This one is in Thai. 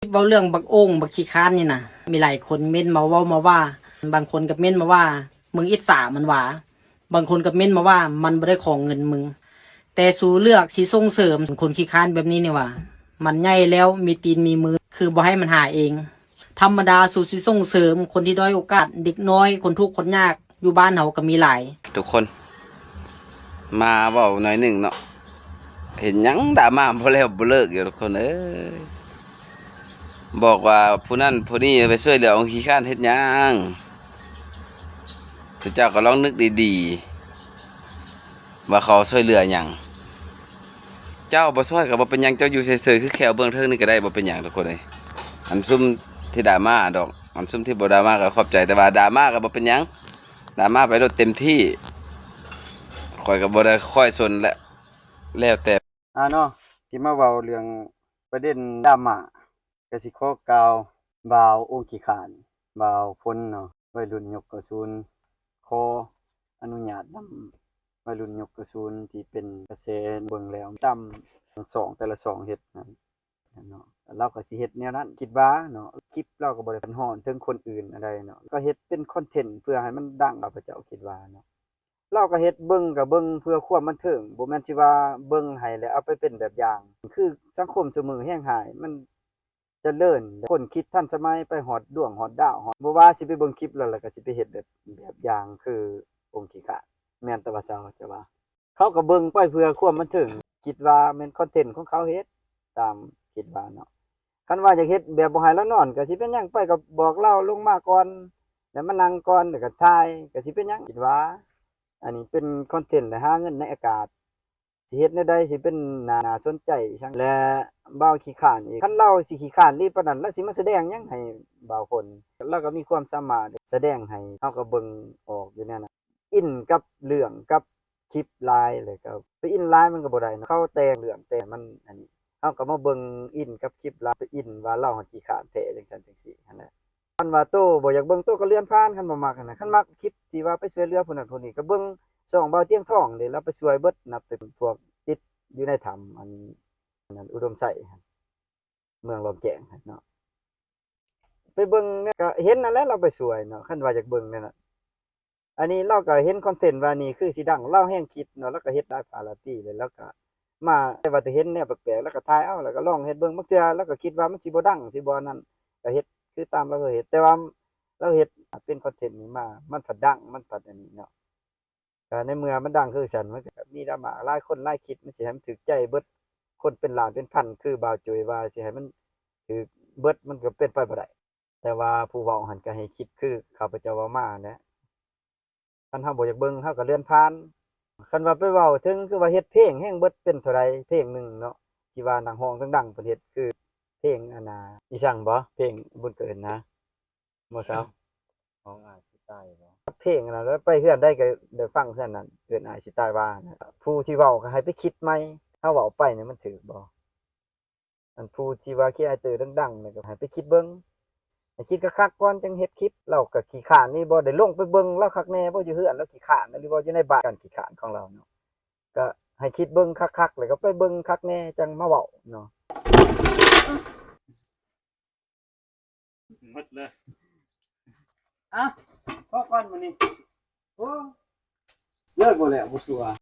เว้าเรื่องบักโอ่งบักขี้ค้านนี่นะมีหลายคนเม้นมาเว้ามาว่าบางคนกับเม้นมาว่ามึงอิจฉามันหว่าบางคนกับเม้นมาว่ามันบ่ได้ของเงินมึงแต่สู้เลือกสิส่งเสริมคนขี้ค้านแบบนี้นี่ว่ามันใหญ่แล้วมีตีนมีมือคือบ่ให้มันหาเองธรรมดาสู้สิส่งเสริมคนที่ด้อยโอกาสเด็กน้อยคนทุกข์คนยากอยู่บ้านเฮาก็มีหลายทุกคนมาเว้าหน่อยหนึ่งเนาะเห็นหยังดราม่าบ่แล้วบ่เลิกอยู่ทุกคนเอ้ยบอกว่าผู้นั้นผู้นี้ไปช่วยเหลือองค์ขี้ข้านเฮ็ดหยังเจ้าก็ลองนึกดีๆว่าเขาช่วยเหลือหยังเจ้าบ่ช่วยก็บ่เป็นหยังเจ้าอยู่เฉยๆคือแค่เบิ่งเทิงนี่ก็ได้บ่เป็นหยังทุกคนเอ้ยอันซุ่มที่ดราม่าดอกอันซุ่มที่บ่ดราม่าก็ขอบใจแต่ว่าดราม่าก็บ่เป็นหยังดราม่าไปโดดเต็มที่ข่อยก็บ่ได้ค่อยสนแล้วแต่เนาะที่มาเว้าเรื่องประเด็นดราม่าก็สิขอกล่าวบ่าวองค์ขี้ข้านบ่าวฝนเนาะวัยรุ่นยกกระสุนขออนุญาตนำวัยรุ่นยกกระสุนที่เป็นกระแสเบิ่งแล้วตาม2แต่ละ2เฮ็ดนั่นเนาะเราก็สิเฮ็ดแนวนั้นคิดว่าเนาะคลิปเราก็บ่ได้เป็นฮ้อนถึงคนอื่นอะไรเนาะก็เฮ็ดเป็นคอนเทนต์เพื่อให้มันดังข้าพเจ้าคิดว่าเนาะเราก็เฮ็ดเบิ่งก็เบิ่งเพื่อความบันเทิงบ่แม่นสิว่าเบิ่งให้แล้วเอาไปเป็นแบบอย่างคือสังคมซุมื้อแฮงหายมันเจริญคนคิดทันสมัยไปฮอดดวงฮอดดาวฮอดบ่ว่าสิไปเบิ่งคลิปแล้วก็สิไปเฮ็ดแบบอย่างคือองค์ขี้ข้าแม่นแต่ว่าเซาจะว่าเขาก็เบิ่งไปเพื่อความบันเทิงคิดว่าแม่นคอนเทนต์ของเขาเฮ็ดตามคิดว่าเนาะคันว่าอยากเฮ็ดแบบบ่ให้เรานอนก็สิเป็นหยังไปก็บอกเราลงมาก่อนแล้วมานั่งก่อนแล้วก็ถ่ายก็สิเป็นหยังคิดว่าอันนี้เป็นคอนเทนต์และหาเงินในอากาศสิเฮ็ดแนวใดสิเป็นน่าสนใจจังและบ่าวขี้ข้านอีกคันเราสิขี้ข้านอีปานนั้นแล้วสิมาแสดงหยังให้บ่าวคนเราก็มีความสามารถแสดงให้เฮาก็เบิ่งออกอยู่แนวนั้นอินกับเรื่องกับคลิปไลน์แล้วก็ไปอินไลน์มันก็บ่ได้เนาะเขาแต่งเรื่องแต่มันอันนี้เฮาก็มาเบิ่งอินกับคลิปไลน์ไปอินว่าเราขี้ข้านแท้จังซั่นจังซี่หั่นแหละคันว่าโตบ่อยากเบิ่งโตก็เลื่อนผ่านคันบ่มักหั่นน่ะคันมักคลิปที่ว่าไปช่วยเหลือผู้นั้นผู้นี้ก็เบิ่งช่องเบาเตียงทองนี่เราไปช่วยเบิดนับเป็นพวกติดอยู่ในถ้ำอันนั้นอุดมไสเมืองลอมแจ้งเนาะไปเบิ่งเนี่ยก็เห็นนั่นแหละเราไปช่วยเนาะคันว่าอยากเบิ่งนั่นน่ะอันนี้เราก็เห็นคอนเทนต์ว่านี่คือสิดังเราแฮงคิดเนาะแล้วก็เฮ็ดหลายภาระปีเลยแล้วก็มาแต่ว่าแต่เห็นแนวแปลกๆแล้วก็ถ่ายเอาแล้วก็ลองเฮ็ดเบิ่งบางเทื่อแล้วก็คิดว่ามันสิบ่ดังสิบ่นั่นก็เฮ็ดคือตามเราเฮ็ดแต่ว่าเราเฮ็ดเป็นคอนเทนต์นี้มามันผัดดังมันผัดอันนี้เนาะในเมื่อมันดังคือฉันมันก็มีดราม่าหลายคนหลายคิดมันสิให้มันถูกใจเบิดคนเป็นล้านเป็นพันคือบ่าวจุยว่าสิให้มันถูกเบิดมันก็เป็นไปบ่ได้แต่ว่าผู้เว้าหั่นก็ให้คิดคือข้าพเจ้าเว้ามาแหละคันเฮาบ่อยากเบิ่งเฮาก็เลื่อนผ่านคันว่าไปเว้าถึงคือว่าเฮ็ดเพลงแฮงเบิดเป็นเท่าใดเพลงหนึงเนาะที่ว่านักร้องดังๆเพิ่นเฮ็ดคือเพลงอันน่ะอีสังบ่เพลงบุญเกิดนะบ่ซาวของอาสิตายบ่เพลงนั้นแล้วไปเฮือนได้ก็ได้ฟังเฮือนนั้นเอิ้นอายสิตายว่าผู้ที่เว้าก็ให้ไปคิดใหม่เฮาเว้าไปเนี่ยมันถูกบ่อันผู้ที่ว่าคิดไอ้ตื่นดังๆนี่ก็ให้ไปคิดเบิ่งให้คิดคักๆก่อนจังเฮ็ดคลิปเราก็ขี้คร้านนี่บ่ได้ลงไปเบิ่งแล้วคักแน่บ่อยู่เฮือนแล้วขี้คร้านหรือว่าอยู่ในบ้านกันขี้คร้านของเราเนาะก็ให้คิดเบิ่งคักๆแล้วก็ไปเบิ่งคักแน่จังมาเว้าเนาะหมดเลยพอก่อนมื้อนี้โอ้เลิกบ่แล้วบ่ชัวร์